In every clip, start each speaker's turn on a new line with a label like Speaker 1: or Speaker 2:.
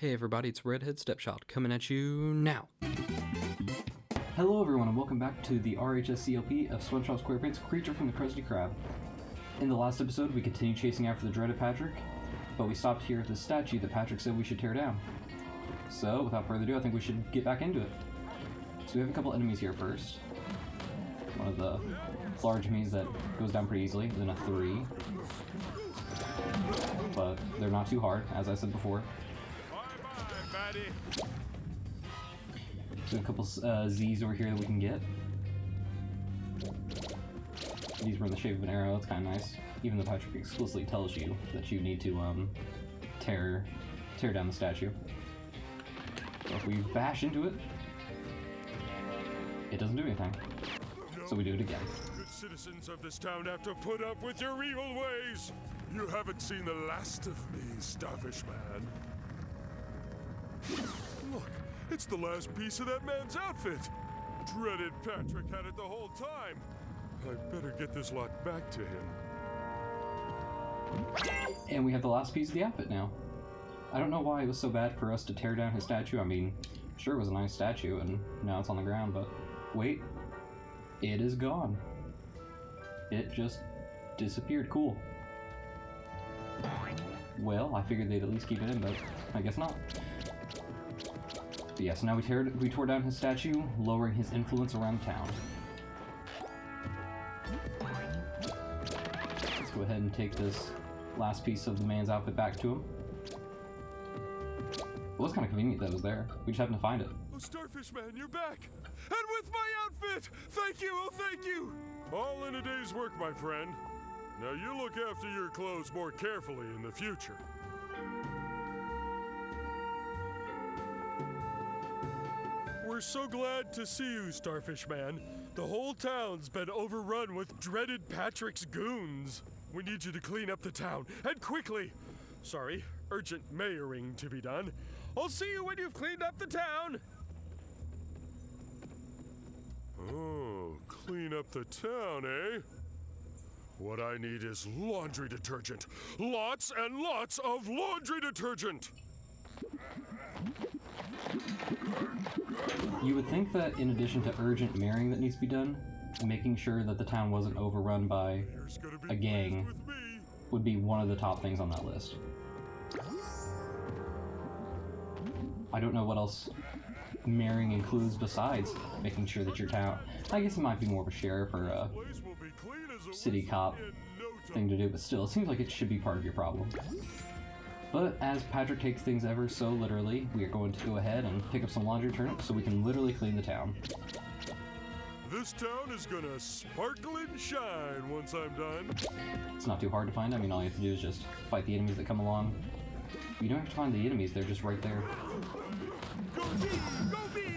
Speaker 1: Hey everybody, it's Redhead Stepchild coming at you now. Hello everyone and welcome back to the RHSCLP of SpongeBob SquarePants, Creature from the Krusty Krab. In the last episode, we continued chasing after the dreaded Patrick, but we stopped here at the statue that Patrick said we should tear down. So, without further ado, I think we should get back into it. So we have a couple enemies here first. One of the large enemies that goes down pretty easily, then a 3. But they're not too hard, as I said before. So a couple Z's over here that we can get. These were in the shape of an arrow. It's kind of nice. Even though Patrick explicitly tells you that you need to tear down the statue. So if we bash into it, it doesn't do anything. So we do it again.
Speaker 2: Good citizens of this town have to put up with your evil ways. You haven't seen the last of me, Starfish Mad. Look, it's the last piece of that man's outfit. Dreaded Patrick had it the whole time. I better get this lot back to him.
Speaker 1: And we have the last piece of the outfit now. I don't know why it was so bad for us to tear down his statue. I mean, sure it was a nice statue and now it's on the ground, but wait, it is gone. It just disappeared. Cool. Well, I figured they'd at least keep it in, but I guess not. But yeah, so now we tore down his statue, lowering his influence around town. Let's go ahead and take this last piece of the man's outfit back to him. It was kind of convenient that it was there. We just happened to find it.
Speaker 2: Oh, Starfish Man, you're back! And with my outfit! Thank you, oh thank you! All in a day's work, my friend. Now you look after your clothes more carefully in the future. We're so glad to see you, Starfish Man. The whole town's been overrun with dreaded Patrick's goons. We need you to clean up the town, and quickly. Sorry, urgent mayoring to be done. I'll see you when you've cleaned up the town. Oh, clean up the town, eh? What I need is laundry detergent. Lots and lots of laundry detergent!
Speaker 1: You would think that in addition to urgent marrying that needs to be done, making sure that the town wasn't overrun by a gang would be one of the top things on that list. I don't know what else marrying includes besides making sure that your town... I guess it might be more of a sheriff or a city cop thing to do, but still, it seems like it should be part of your problem. But as Patrick takes things ever so literally, we are going to go ahead and pick up some laundry detergent so we can literally clean the town.
Speaker 2: This town is gonna sparkle and shine once I'm done.
Speaker 1: It's not too hard to find. I mean, all you have to do is just fight the enemies that come along. You don't have to find the enemies, they're just right there.
Speaker 2: Go bee! Go bee!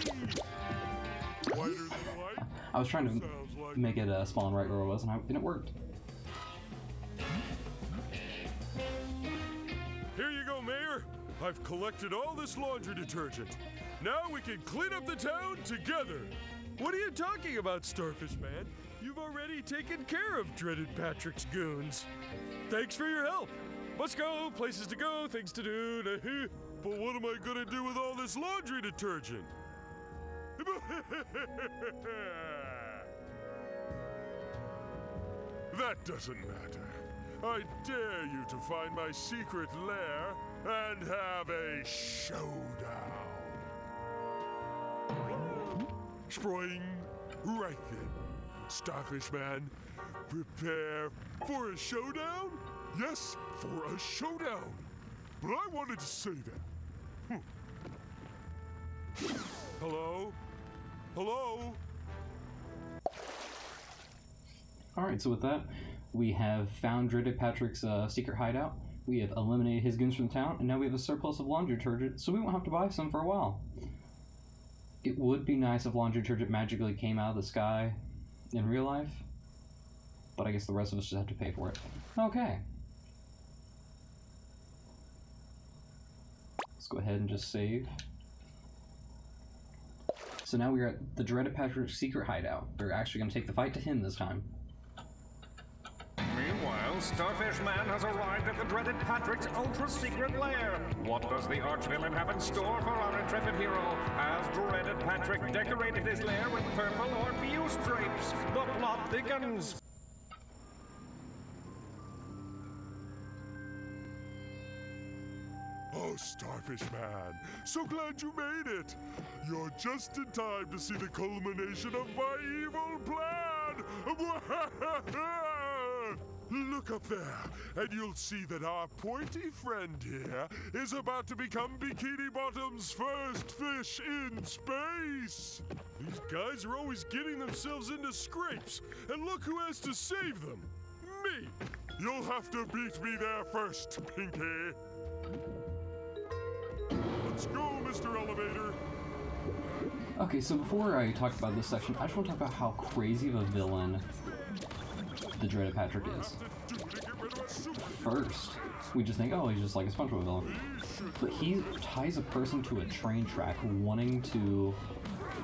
Speaker 2: Whiter than white?
Speaker 1: I was trying to make it spawn right where it was, and it worked.
Speaker 2: Here you go, Mayor. I've collected all this laundry detergent. Now we can clean up the town together. What are you talking about, Starfish Man? You've already taken care of dreaded Patrick's goons. Thanks for your help. Let's go, places to go, things to do. But what am I gonna do with all this laundry detergent? That doesn't matter. I dare you to find my secret lair and have a showdown. Spring, right then. Starfish Man, prepare for a showdown? Yes, for a showdown. But I wanted to say that. Hello? Hello?
Speaker 1: Alright, so with that, we have found dreaded Patrick's secret hideout. We have eliminated his goons from town, and now we have a surplus of laundry detergent, so we won't have to buy some for a while. It would be nice if laundry detergent magically came out of the sky in real life, but I guess the rest of us just have to pay for it. Okay. Let's go ahead and just save. So now we are at the dreaded Patrick's secret hideout. We're actually going to take the fight to him this time.
Speaker 2: Meanwhile,
Speaker 3: Starfish Man has arrived at the dreaded Patrick's ultra-secret lair. What does the arch-villain have in store for our intrepid hero? Has dreaded Patrick decorated his lair with purple or blue stripes? The plot thickens.
Speaker 2: Oh, Starfish Man, so glad you made it. You're just in time to see the culmination of my evil plan. Look up there, and you'll see that our pointy friend here is about to become Bikini Bottom's first fish in space. These guys are always getting themselves into scrapes, and look who has to save them. Me. You'll have to beat me there first, Pinky. Let's go, Mr. Elevator.
Speaker 1: Okay, so before I talk about this section, I just want to talk about how crazy of a villain the dreaded Patrick is. First, we just think, oh, he's just like a SpongeBob villain. But he ties a person to a train track wanting to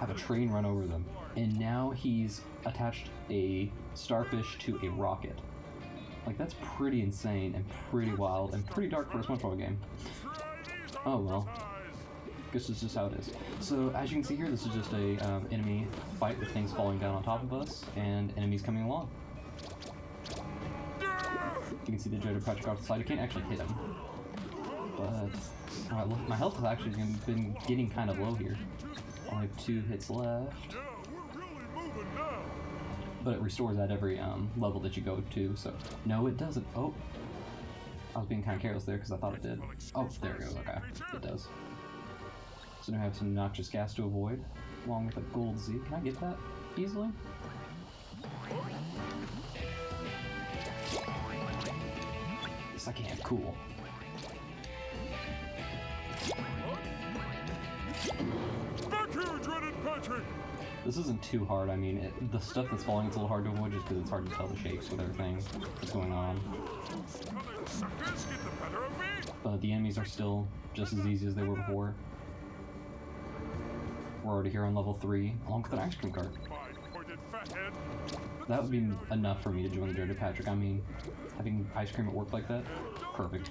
Speaker 1: have a train run over them. And now he's attached a starfish to a rocket. Like, that's pretty insane and pretty wild and pretty dark for a SpongeBob game. Oh well. Guess this is just how it is. So, as you can see here, this is just a enemy fight with things falling down on top of us and enemies coming along. You can see the dreaded Patrick off the side. You can't actually hit him. But my health has actually been getting kind of low here. I have 2 hits left. But it restores at every level that you go to, so... No, it doesn't. Oh. I was being kind of careless there because I thought it did. Oh, there it goes. Okay. It does. So now I have some noxious gas to avoid, along with a gold Z. Can I get that easily? Yes, I can. Cool.
Speaker 2: Back here, dreaded Patrick!
Speaker 1: This isn't too hard. I mean, the stuff that's falling is a little hard to avoid just because it's hard to tell the shapes with everything that's going on. But the enemies are still just as easy as they were before. We're already here on level 3, along with an ice cream cart. That would be enough for me to join the dreaded Patrick. I mean, having ice cream at work like that, perfect.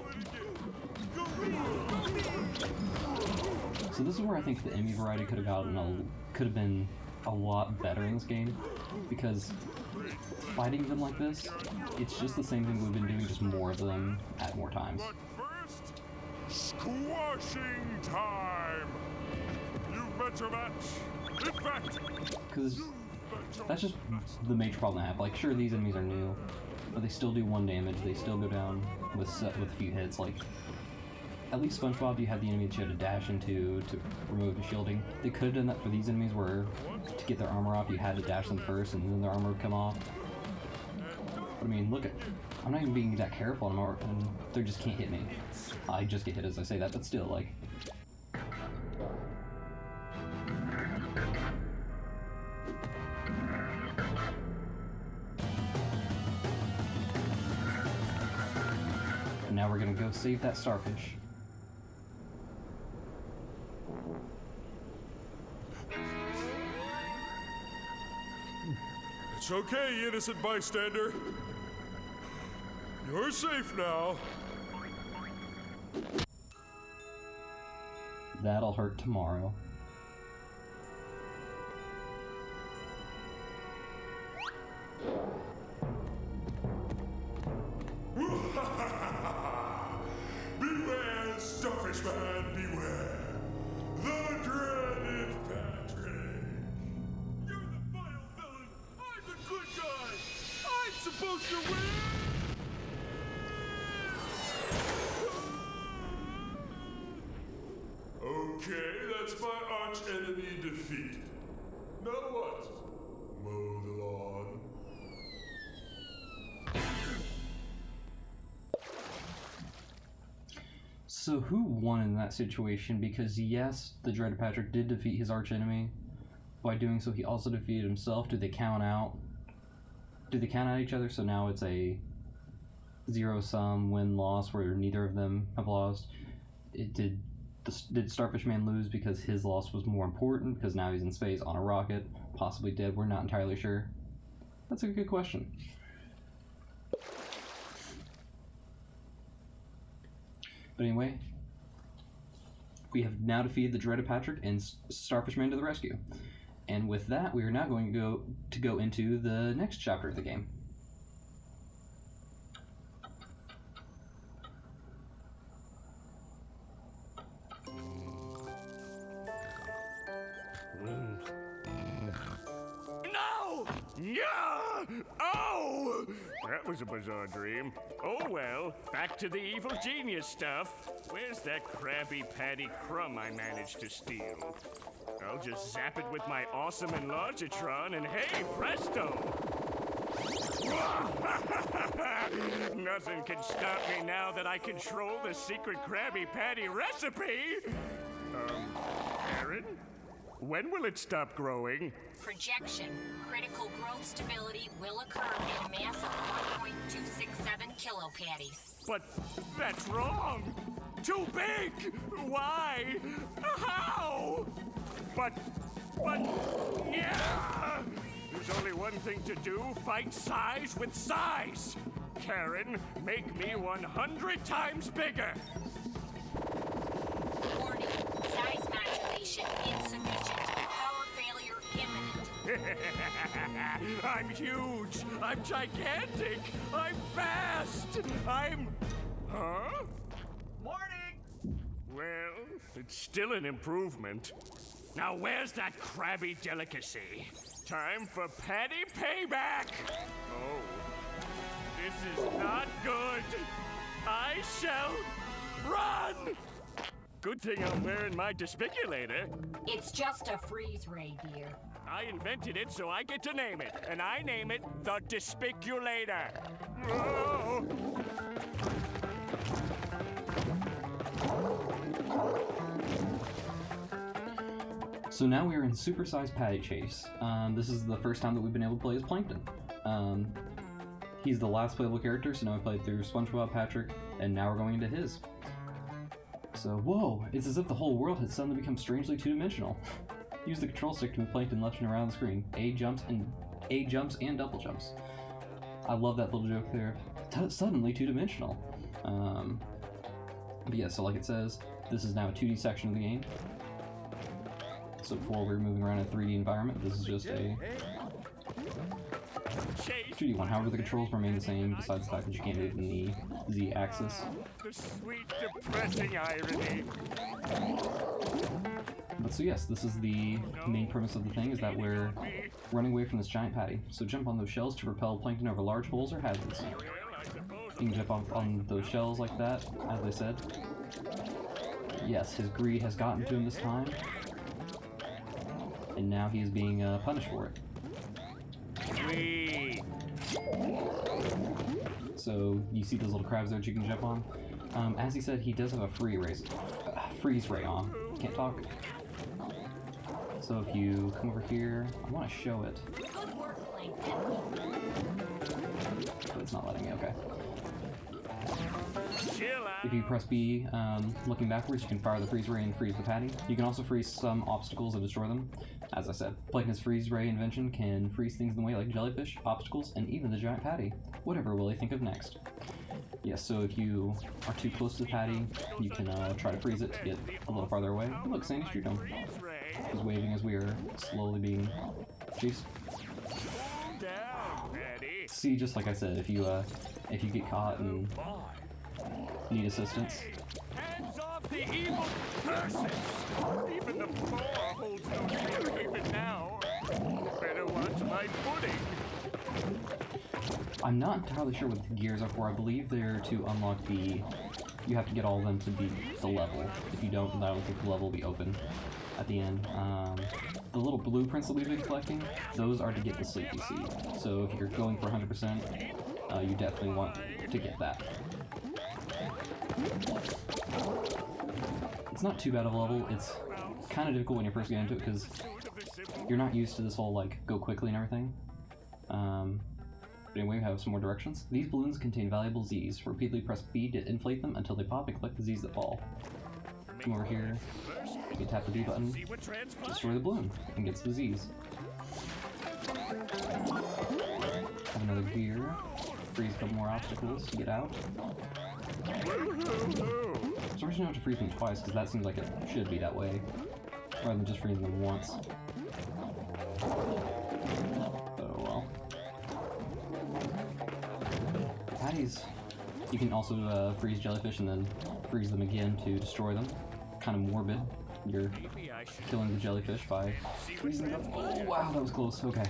Speaker 1: So this is where I think the enemy variety could have been a lot better in this game, because fighting them like this, it's just the same thing we've been doing, just more of them at more times.
Speaker 2: But first, squashing time! You've met your match. In fact,
Speaker 1: because that's just the major problem I have. Like, sure, these enemies are new, but they still do 1 damage. They still go down with a few hits. Like, at least SpongeBob, you had the enemy that you had to dash into to remove the shielding. They could have done that for these enemies, where to get their armor off, you had to dash them first, and then their armor would come off. But I mean, look at, I'm not even being that careful anymore, and they just can't hit me. I just get hit as I say that, but still, like. And now we're gonna go save that starfish.
Speaker 2: it's okay, innocent bystander. You're safe now.
Speaker 1: That'll hurt tomorrow.
Speaker 2: Beware, Starfish Man, beware. The dreaded Patrick. You're the vile villain. I'm the good guy. I'm supposed to win. Okay, that's my arch enemy defeated. Now what? Mow the lawn.
Speaker 1: So who won in that situation? Because yes, the dreaded Patrick did defeat his arch enemy. By doing so, he also defeated himself. Do they count out? Do they count out each other? So now it's a zero-sum win-loss where neither of them have lost. Did Starfish Man lose because his loss was more important because now he's in space on a rocket, possibly dead? We're not entirely sure. That's a good question. But anyway, we have now defeated the dreaded Patrick and Starfish Man to the rescue. And with that, we are now going to go into the next chapter of the game.
Speaker 3: No! Yeah! Oh! That was a bizarre dream. Oh well, back to the evil genius stuff. Where's that Krabby Patty crumb I managed to steal? I'll just zap it with my awesome enlargitron and hey, presto! Nothing can stop me now that I control the secret Krabby Patty recipe! Aaron? When will it stop growing?
Speaker 4: Projection. Critical growth stability will occur at a mass of 1.267 kilopatties.
Speaker 3: But that's wrong! Too big! Why? How? But, yeah! There's only one thing to do, fight size with size! Karen, make me 100 times bigger!
Speaker 4: Warning. Size modulation insufficient. Power failure imminent.
Speaker 3: I'm huge! I'm gigantic! I'm fast! Huh?
Speaker 5: Morning!
Speaker 3: Well, it's still an improvement. Now where's that Krabby delicacy? Time for Patty payback! Oh, this is not good! I shall run! Good thing I'm wearing my despiculator.
Speaker 4: It's just a freeze ray, dear.
Speaker 3: I invented it, so I get to name it. And I name it the Despiculator. Oh.
Speaker 1: So now we are in Supersize Patty Chase. This is the first time that we've been able to play as Plankton. He's the last playable character, so now we played through SpongeBob, Patrick, and now we're going into his. So, whoa, it's as if the whole world has suddenly become strangely two-dimensional. Use the control stick to move Plankton left and around the screen. A jumps and double jumps. I love that little joke there. Suddenly two-dimensional. But yeah, so like it says, this is now a 2D section of the game. So before we were moving around in a 3D environment, this is just a 2D one. However, the controls remain the same, besides the fact that you can't move in the Z-axis.
Speaker 3: The sweet, depressing irony.
Speaker 1: But so yes, this is the main premise of the thing, is that we're running away from this giant patty. So jump on those shells to propel Plankton over large holes or hazards. You can jump on those shells like that, as I said. Yes, his greed has gotten to him this time. And now he is being punished for it. So you see those little crabs there that you can jump on. As he said, he does have a freeze ray on. Can't talk. So if you come over here, I want to show it.
Speaker 4: Good work, Plankton.
Speaker 1: But it's not letting me. Okay. If you press B, looking backwards, you can fire the freeze ray and freeze the patty. You can also freeze some obstacles and destroy them. As I said, Plankton's freeze ray invention can freeze things in the way like jellyfish, obstacles, and even the giant patty. Whatever will he think of next? Yes, so if you are too close to the patty, you can try to freeze it to get a little farther away. Oh, look, Sandy's shoot him. He's waving as we are slowly being chased. See, just like I said, if you get caught and need assistance.
Speaker 3: Hands off the evil curses! Even the floor holds no fear even now. Better watch my footing.
Speaker 1: I'm not entirely sure what the gears are for. I believe they're to unlock the... You have to get all of them to beat the level. If you don't, then I don't think the level will be open at the end. The little blueprints that we've been collecting, those are to get the Sleepy Seed. So if you're going for 100%, you definitely want to get that. It's not too bad of a level. It's kind of difficult when you first get into it because you're not used to this whole like go quickly and everything. But anyway, we have some more directions. These balloons contain valuable Z's. Repeatedly press B to inflate them until they pop and collect the Z's that fall. Come over here. You tap the B button, destroy the balloon, and gets the Z's. Have another gear. Freeze a couple more obstacles to get out. surprised you don't have to freeze them twice, because that seems like it should be that way, rather than just freezing them once. Oh well. Patties, you can also freeze jellyfish and then freeze them again to destroy them. Kind of morbid. You're killing the jellyfish by freezing them. Oh wow, that was close. Okay.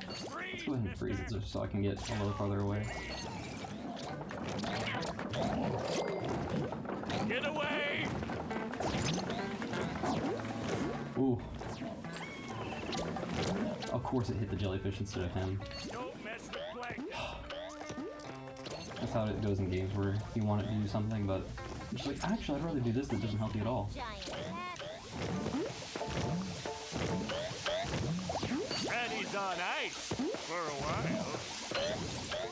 Speaker 1: Let's go ahead and freeze it just so I can get a little farther away.
Speaker 2: Get away!
Speaker 1: Ooh. Of course it hit the jellyfish instead of him.
Speaker 2: Don't mess with Plankton.
Speaker 1: That's how it goes in games where you want it to do something, but it's like, actually, I'd rather do this that doesn't help you at all.
Speaker 2: Patty's on ice for a while.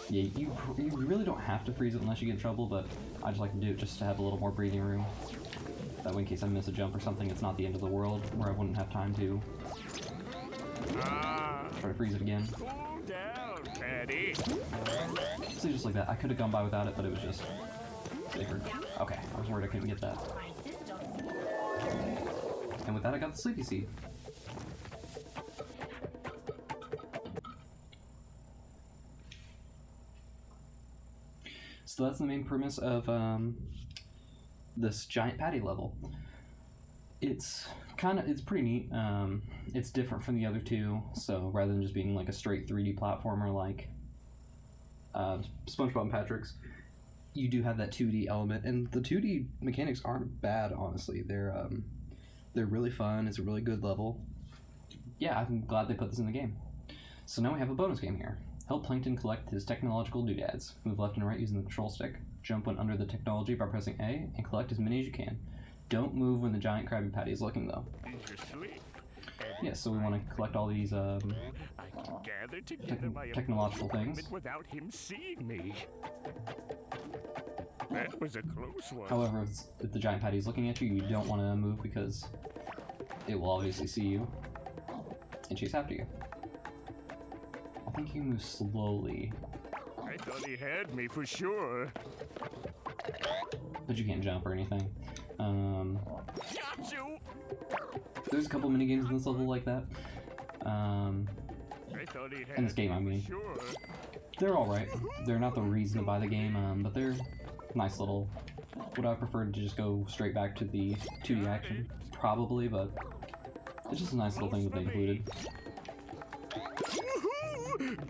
Speaker 1: Yeah, you really don't have to freeze it unless you get in trouble, but I just like to do it just to have a little more breathing room. That way, in case I miss a jump or something, it's not the end of the world, where I wouldn't have time to try to freeze it again.
Speaker 2: Cool down, Patty.
Speaker 1: So just like that. I could have gone by without it, but it was just safer. Okay, I was worried I couldn't get that. And with that, I got the Sleepy Seed. So that's the main premise of this giant patty level. It's pretty neat. It's different from the other two, so rather than just being like a straight 3D platformer like SpongeBob and Patrick's, you do have that 2D element, and the 2D mechanics aren't bad, honestly. They're really fun. It's a really good level. Yeah, I'm glad they put this in the game. So now we have a bonus game here. Help Plankton collect his technological doodads. Move left and right using the control stick. Jump when under the technology by pressing A, and collect as many as you can. Don't move when the giant Krabby Patty is looking, though. Yeah, so we want to collect all these technological things.
Speaker 2: Without him seeing me. That was a close one.
Speaker 1: However, if the giant patty is looking at you, you don't want to move because it will obviously see you and chase after you. I think you move slowly.
Speaker 2: I thought he had me for sure.
Speaker 1: But you can't jump or anything.
Speaker 2: Got you.
Speaker 1: There's a couple minigames in this level like that.
Speaker 2: I thought he had
Speaker 1: in this game, I mean.
Speaker 2: sure.
Speaker 1: They're alright. They're not the reason to buy the game, but they're nice little... Would I prefer to just go straight back to the 2D action? Probably, but it's just a nice little thing that they included.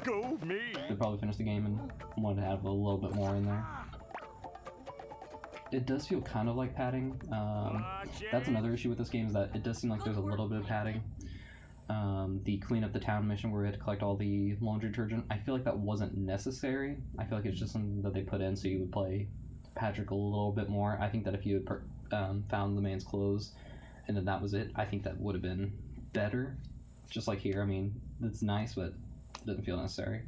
Speaker 2: Go me!
Speaker 1: They probably finished the game and wanted to have a little bit more in there. It does feel kind of like padding. That's another issue with this game, is that it does seem like there's a little bit of padding. The clean up the town mission where we had to collect all the laundry detergent, I feel like that wasn't necessary. I feel like it's just something that they put in so you would play Patrick a little bit more. I think that if you had found the man's clothes and then that was it, I think that would have been better. Just like here, I mean, it's nice, but it doesn't feel necessary.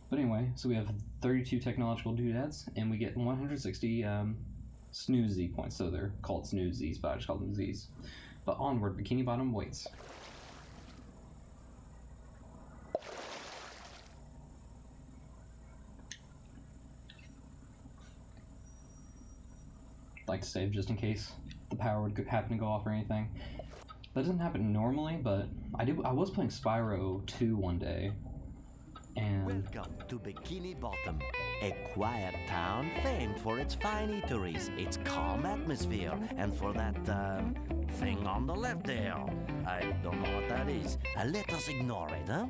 Speaker 1: But anyway, so we have 32 technological doodads, and we get 160 snooze Z points, so they're called snooze Z's, but I just call them Z's. But onward, Bikini Bottom waits. Like to save just in case the power would happen to go off or anything. That doesn't happen normally, but I was playing Spyro 2 one day, and...
Speaker 6: Welcome to Bikini Bottom, a quiet town famed for its fine eateries, its calm atmosphere, and for that, thing on the left there. I don't know what that is. Let us ignore it, huh?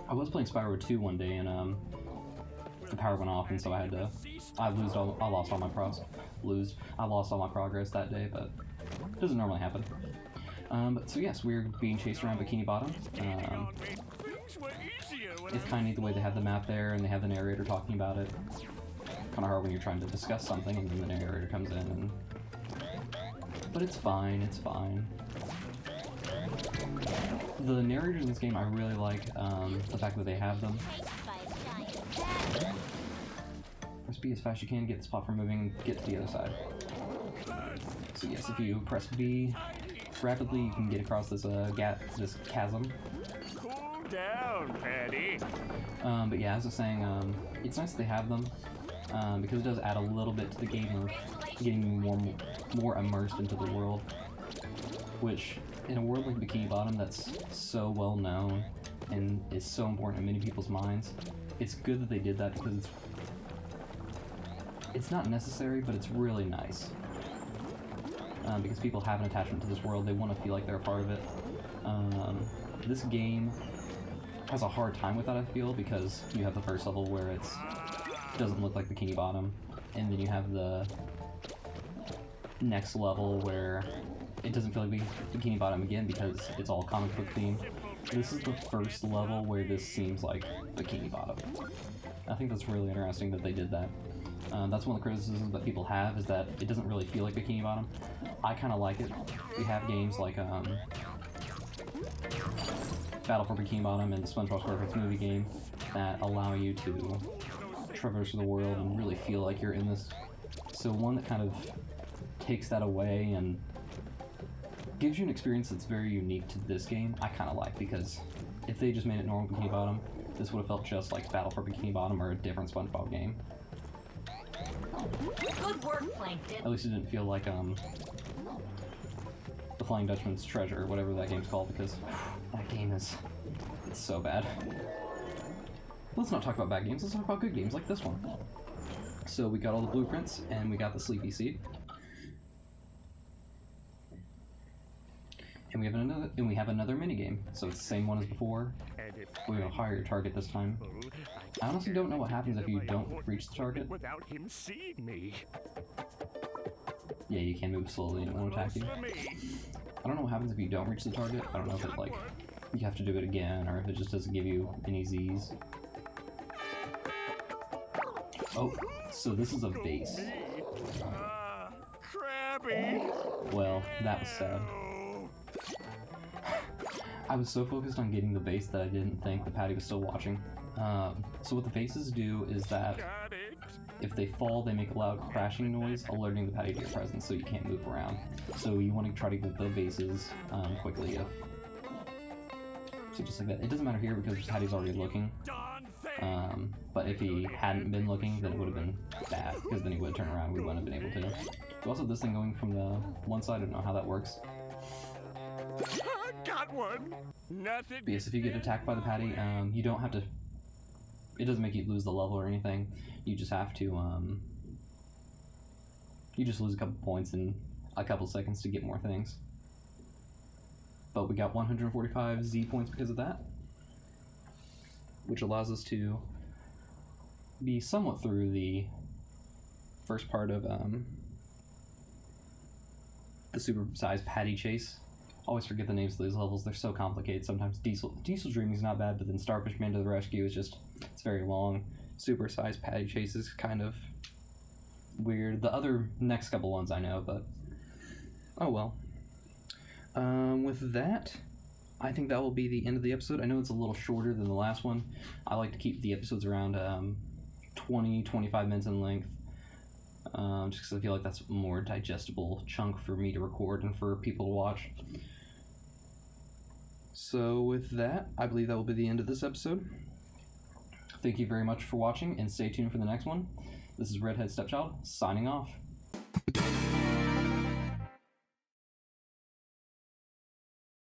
Speaker 1: I was playing Spyro 2 one day, and, the power went off, and so I lost all my progress that day, but it doesn't normally happen. But so yes, we're being chased around Bikini Bottom. It's kind of neat the way they have the map there, and they have the narrator talking about it. Kind of hard when you're trying to discuss something, and then the narrator comes in, and... But it's fine, it's fine. The narrators in this game, I really like the fact that they have them. Press B as fast as you can, get this platform moving, get to the other side. So yes, if you press B rapidly, you can get across this this chasm.
Speaker 2: Cool down, Patty.
Speaker 1: But yeah, as I was saying, it's nice that they have them. because it does add a little bit to the game of getting more immersed into the world, which in a world like Bikini Bottom that's so well known and is so important in many people's minds, it's good that they did that because it's not necessary, but it's really nice. Because people have an attachment to this world, they want to feel like they're a part of it. This game has a hard time with that, I feel, because you have the first level where it doesn't look like Bikini Bottom, and then you have the next level where it doesn't feel like Bikini Bottom again because it's all comic book themed. This is the first level where this seems like Bikini Bottom. I think that's really interesting that they did that. That's one of the criticisms that people have, is that it doesn't really feel like Bikini Bottom. I kind of like it. We have games like Battle for Bikini Bottom and the SpongeBob SquarePants movie game that allow you to traverse the world and really feel like you're in this. So one that kind of takes that away and gives you an experience that's very unique to this game, I kind of like, because if they just made it normal Bikini Bottom, this would have felt just like Battle for Bikini Bottom or a different SpongeBob game.
Speaker 4: Good work, Plankton.
Speaker 1: At least it didn't feel like the Flying Dutchman's Treasure, or whatever that game's called, because that game it's so bad. Let's not talk about bad games, let's talk about good games like this one. So we got all the blueprints, and we got the Sleepy Seed. And we have another mini game. So it's the same one as before. We have a higher target this time. I honestly don't know what happens if you don't reach the target.
Speaker 3: Without him seeing me.
Speaker 1: Yeah, you can move slowly and it won't attack you. I don't know what happens if you don't reach the target. I don't know if it, like, you have to do it again, or if it just doesn't give you any Z's. Oh, so this is a vase.
Speaker 3: Krabby!
Speaker 1: Well, that was sad. I was so focused on getting the vase that I didn't think the Patty was still watching. So what the vases do is that if they fall, they make a loud crashing noise, alerting the Patty to your presence, so you can't move around. So you want to try to get the vases quickly. So just like that. It doesn't matter here because the Patty's already looking. But if he hadn't been looking, then it would have been bad, because then he would have turned around and we wouldn't have been able to. We also have this thing going from the one side. I don't know how that works.
Speaker 3: Got one. Nothing.
Speaker 1: But yes, if you get attacked by the Patty, you don't have to. It doesn't make you lose the level or anything. You just have to. You just lose a couple points in a couple seconds to get more things. But we got 145 Z points because of that, which allows us to be somewhat through the first part of the Supersize Patty chase. Always forget the names of these levels, they're so complicated sometimes. Diesel Dreaming is not bad, but then Starfish Mad to the rescue is just, it's very long. Supersize Patty chase is kind of weird. The other next couple ones I know, but oh well. With that, I think that will be the end of the episode. I know it's a little shorter than the last one. I like to keep the episodes around 20-25 minutes in length, just because I feel like that's a more digestible chunk for me to record and for people to watch. So with that, I believe that will be the end of this episode. Thank you very much for watching, and stay tuned for the next one. This is Redhead Stepchild, signing off.